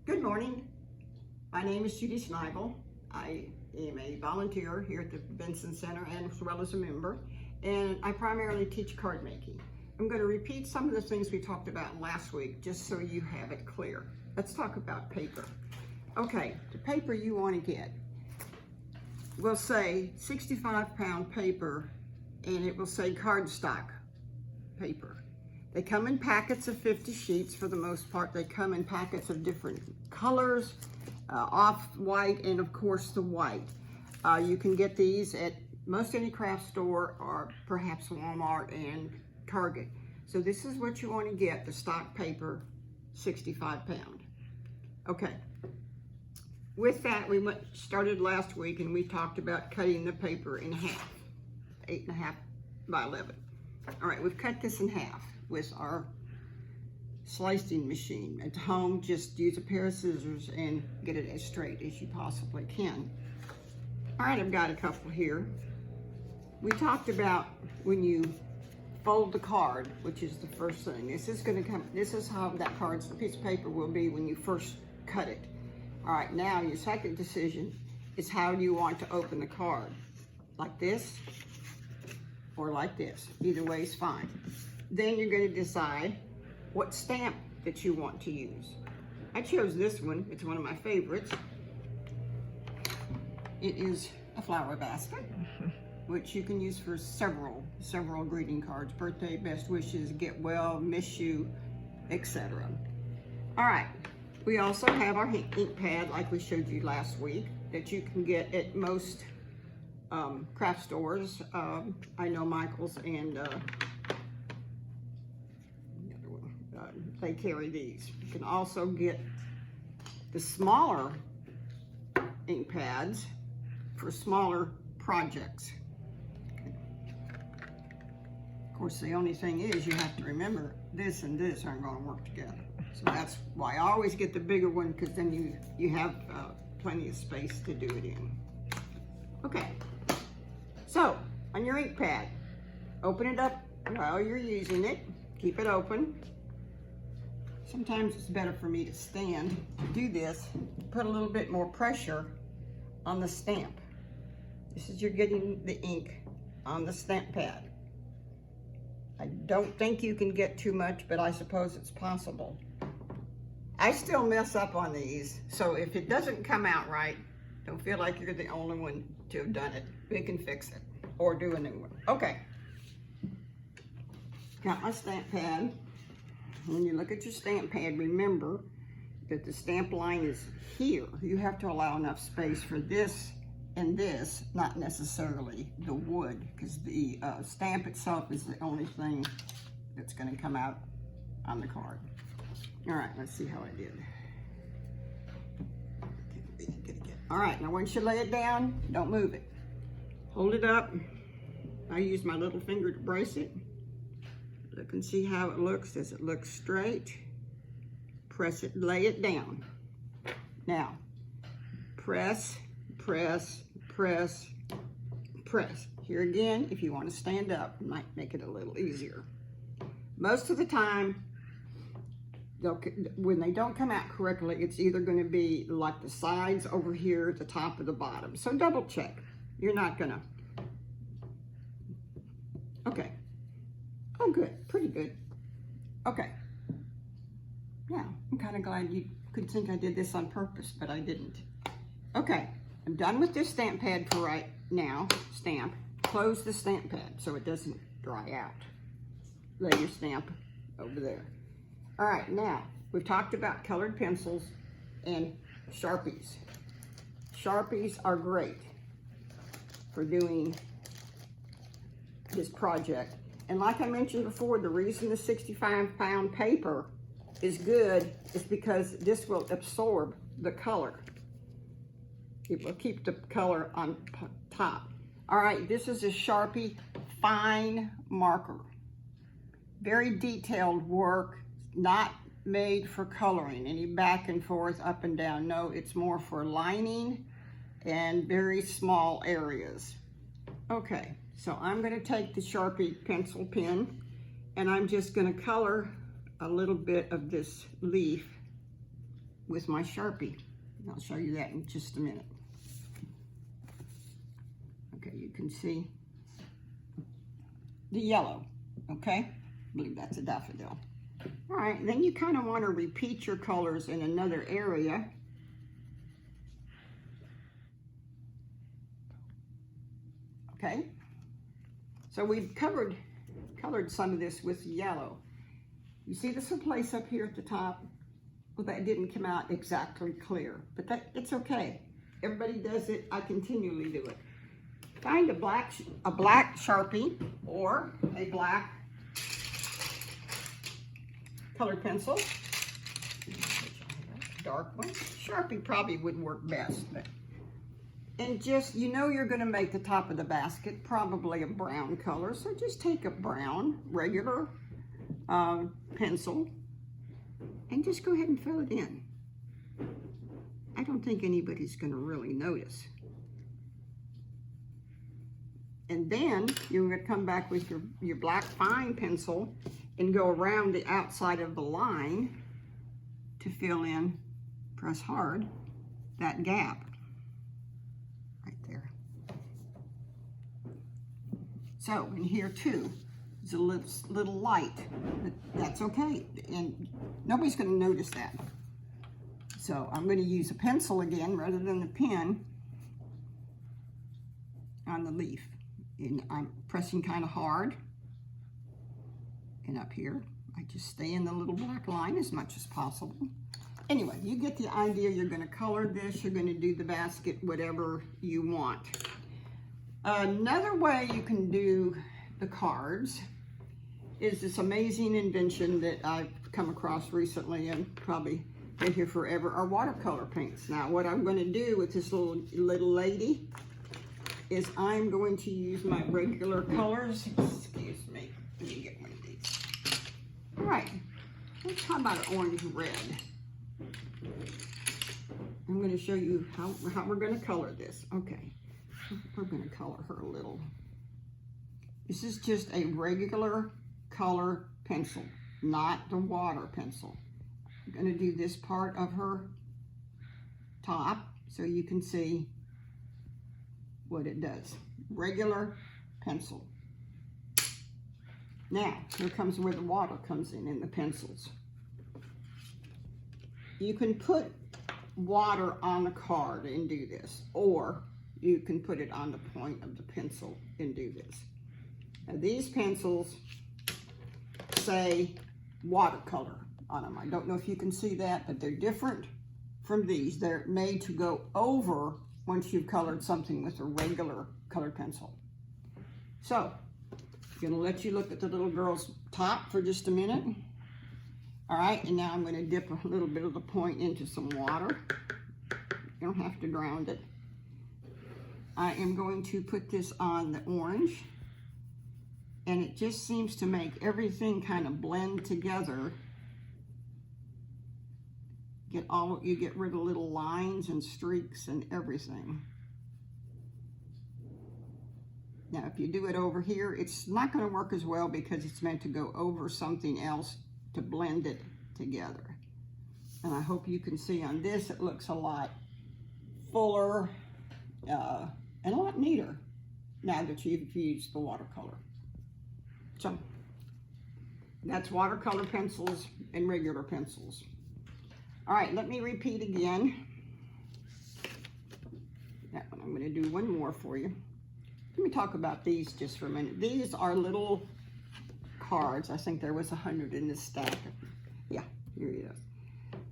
Good morning. My name is Judy Schneigel. I am a volunteer here at the Benson Center and as well as a member, and I primarily teach card making. I'm going to repeat some of the things we talked about last week just so you have it clear. Let's talk about paper. Okay, the paper you want to get, we'll say 65-pound paper, and it will say cardstock paper. They come in packets of 50 sheets for the most part. They come in packets of different colors, off-white and of course the white. You can get these at most any craft store or perhaps Walmart and Target. So this is what you want to get, the stock paper, 65-pound. Okay. With that, we started last week and we talked about cutting the paper in half, 8.5 by 11. All right, we've cut this in half with our slicing machine. At home, just use a pair of scissors and get it as straight as you possibly can. All right, I've got a couple here. We talked about when you fold the card, which is the first thing. This is how that card's piece of paper will be when you first cut it. All right, now your second decision is how do you want to open the card? Like this or like this. Either way is fine. Then you're going to decide what stamp that you want to use. I chose this one. It's one of my favorites. It is a flower basket, which you can use for several greeting cards, birthday, best wishes, get well, miss you, etc. All right, we also have our ink pad like we showed you last week that you can get at most craft stores. I know Michael's and they carry these. You can also get the smaller ink pads for smaller projects. Of course, the only thing is you have to remember this and this aren't going to work together. So that's why I always get the bigger one, because then you have plenty of space to do it in. Okay, so on your ink pad, open it up while you're using it. Keep it open. Sometimes it's better for me to stand to do this. Put a little bit more pressure on the stamp. This is you're getting the ink on the stamp pad. I don't think you can get too much, but I suppose it's possible. I still mess up on these, so if it doesn't come out right, don't feel like you're the only one to have done it. We can fix it or do a new one. Okay. Got my stamp pad. When you look at your stamp pad, remember that the stamp line is here. You have to allow enough space for this and this, not necessarily the wood, because the stamp itself is the only thing that's going to come out on the card. All right, let's see how I did. All right, now once you lay it down, don't move it. Hold it up. I use my little finger to brace it. Look and see how it looks. Does it look straight? Press it, lay it down. Now, press, press, press, press. Here again, if you want to stand up, it might make it a little easier. Most of the time, when they don't come out correctly, it's either going to be like the sides over here at the top of the bottom. So double check. You're not going to. Okay. Oh, good. Pretty good. Okay. Yeah, I'm kind of glad you could think I did this on purpose, but I didn't. Okay, I'm done with this stamp pad for right now. Stamp. Close the stamp pad so it doesn't dry out. Lay your stamp over there. All right, now, we've talked about colored pencils and Sharpies. Sharpies are great for doing this project. And like I mentioned before, the reason the 65-pound paper is good is because this will absorb the color. It will keep the color on top. All right, this is a Sharpie Fine marker. Very detailed work, not made for coloring, any back and forth, up and down. No, it's more for lining and very small areas. Okay. So I'm going to take the Sharpie pencil pen and I'm just going to color a little bit of this leaf with my Sharpie. I'll show you that in just a minute. Okay, you can see the yellow, okay? I believe that's a daffodil. All right, then you kind of want to repeat your colors in another area. Okay, so we've colored some of this with yellow. You see this place up here at the top? Well, that didn't come out exactly clear, but it's okay. Everybody does it. I continually do it. Find a black Sharpie or a black colored pencil. Dark one. Sharpie probably would work best, but. And just, you know you're gonna make the top of the basket probably a brown color, so just take a brown, regular pencil and just go ahead and fill it in. I don't think anybody's gonna really notice. And then you're gonna come back with your black fine pencil and go around the outside of the line to fill in, press hard, that gap. So in here too, it's a little light, but that's okay. And nobody's gonna notice that. So I'm gonna use a pencil again rather than a pen on the leaf. And I'm pressing kind of hard. And up here, I just stay in the little black line as much as possible. Anyway, you get the idea. You're gonna color this, you're gonna do the basket, whatever you want. Another way you can do the cards is this amazing invention that I've come across recently and probably been here forever, are watercolor paints. Now what I'm going to do with this little lady is I'm going to use my regular colors. Excuse me, let me get one of these. All right, let's talk about an orange red. I'm going to show you how we're going to color this. Okay. We're going to color her a little. This is just a regular color pencil, not the water pencil. I'm going to do this part of her top so you can see what it does. Regular pencil. Now, here comes where the water comes in the pencils. You can put water on the card and do this, or you can put it on the point of the pencil and do this. Now these pencils say watercolor on them. I don't know if you can see that, but they're different from these. They're made to go over once you've colored something with a regular colored pencil. So, I'm gonna let you look at the little girl's top for just a minute. All right, and now I'm gonna dip a little bit of the point into some water. You don't have to drown it. I am going to put this on the orange, and it just seems to make everything kind of blend together. You get rid of little lines and streaks and everything. Now, if you do it over here, it's not going to work as well because it's meant to go over something else to blend it together. And I hope you can see on this, it looks a lot fuller, and a lot neater now that you've used the watercolor. So that's watercolor pencils and regular pencils. All right, let me repeat again. That one, I'm going to do one more for you. Let me talk about these just for a minute. These are little cards. I think there was 100 in this stack. Yeah, here it is.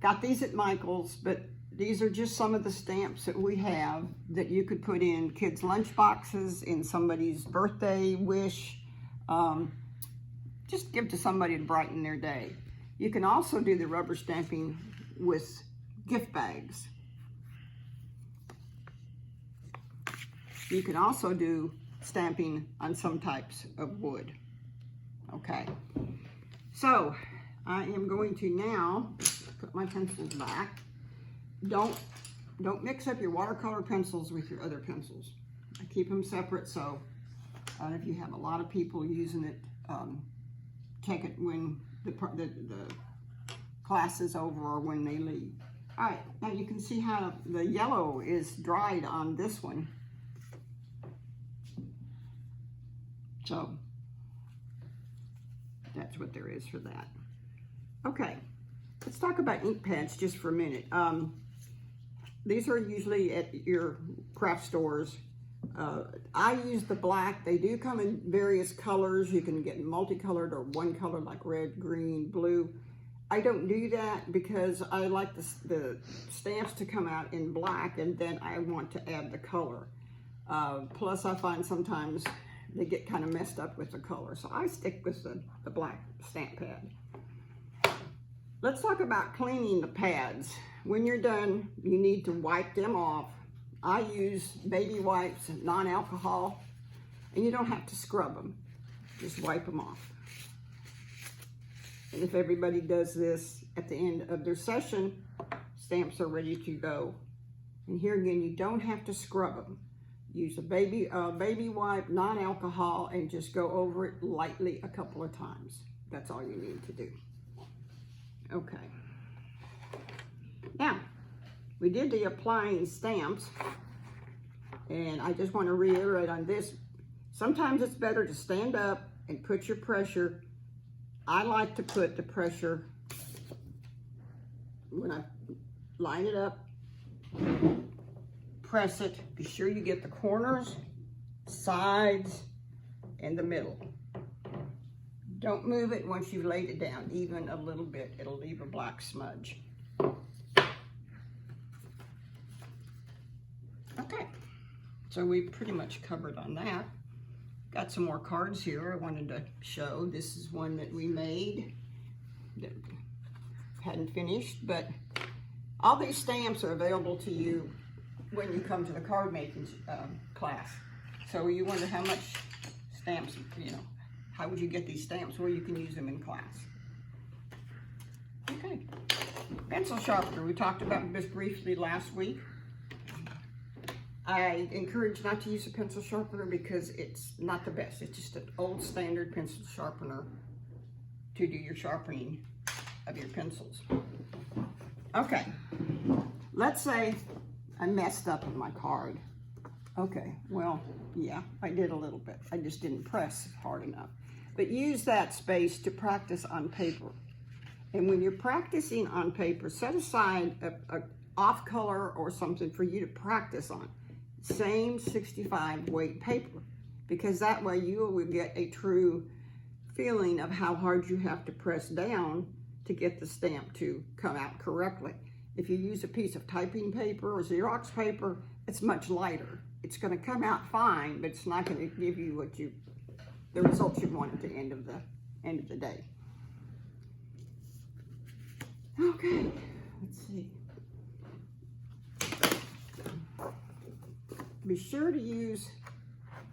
Got these at Michael's, but these are just some of the stamps that we have that you could put in kids' lunch boxes, in somebody's birthday wish. Just give to somebody to brighten their day. You can also do the rubber stamping with gift bags. You can also do stamping on some types of wood. Okay, so I am going to now put my pencils back. Don't mix up your watercolor pencils with your other pencils. I keep them separate, so if you have a lot of people using it, check it when the class is over or when they leave. All right, now you can see how the yellow is dried on this one. So that's what there is for that. Okay, let's talk about ink pads just for a minute. These are usually at your craft stores. I use the black. They do come in various colors. You can get multicolored or one color like red, green, blue. I don't do that because I like the stamps to come out in black, and then I want to add the color. Plus I find sometimes they get kind of messed up with the color. So I stick with the black stamp pad. Let's talk about cleaning the pads. When you're done, you need to wipe them off. I use baby wipes, non-alcohol, and you don't have to scrub them. Just wipe them off. And if everybody does this at the end of their session, stamps are ready to go. And here again, you don't have to scrub them. Use a baby wipe, non-alcohol, and just go over it lightly a couple of times. That's all you need to do. Okay. Now, we did the applying stamps, and I just want to reiterate on this. Sometimes it's better to stand up and put your pressure. I like to put the pressure when I line it up, press it. Be sure you get the corners, sides, and the middle. Don't move it once you've laid it down, even a little bit. It'll leave a black smudge. Okay, so we pretty much covered on that. Got some more cards here I wanted to show. This is one that we made that hadn't finished, but all these stamps are available to you when you come to the card making class. So you wonder how much stamps, how would you get these stamps? Well, you can use them in class. Okay, pencil sharpener. We talked about this briefly last week. I encourage not to use a pencil sharpener because it's not the best. It's just an old standard pencil sharpener to do your sharpening of your pencils. Okay, let's say I messed up on my card. Okay, well, yeah, I did a little bit. I just didn't press hard enough. But use that space to practice on paper. And when you're practicing on paper, set aside a off color or something for you to practice on. Same 65 weight paper, because that way you will get a true feeling of how hard you have to press down to get the stamp to come out correctly. If you use a piece of typing paper or Xerox paper, it's much lighter. It's going to come out fine, but it's not going to give you the results you want at the end of the day. Okay, let's see. Be sure to use,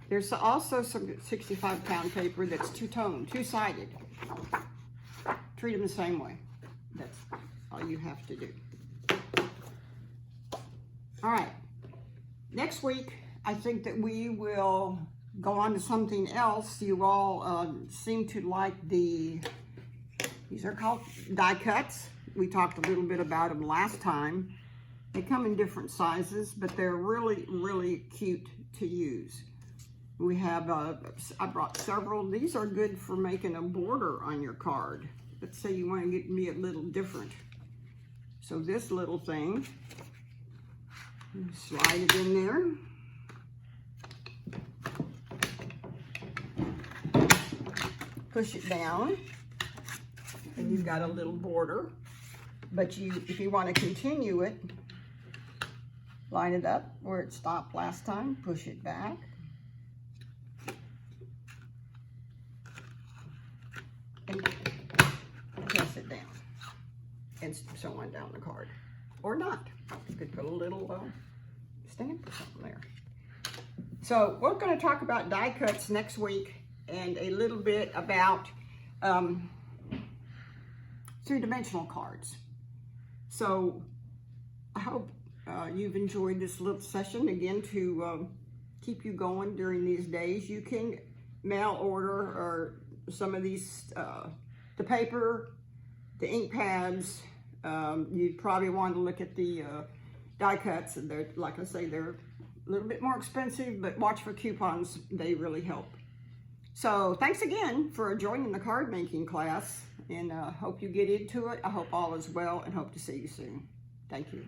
there's also some 65-pound paper that's two-tone, two-sided. Treat them the same way. That's all you have to do. All right, next week, I think that we will go on to something else. You all seem to like these are called die cuts. We talked a little bit about them last time. They come in different sizes, but they're really, really cute to use. We have, I brought several. These are good for making a border on your card. Let's say you want to get me a little different. So this little thing, slide it in there. Push it down, and you've got a little border. But if you want to continue it, line it up where it stopped last time, push it back. And press it down. And so on down the card. Or not. You could put a little stamp or something there. So we're going to talk about die cuts next week and a little bit about three-dimensional cards. So I hope you've enjoyed this little session again to keep you going during these days. You can mail order or some of these, the paper, the ink pads, You'd probably want to look at the die cuts. And they're, like I say, they're a little bit more expensive, but watch for coupons. They really help. So thanks again for joining the card making class, and hope you get into it. I hope all is well and hope to see you soon. Thank you.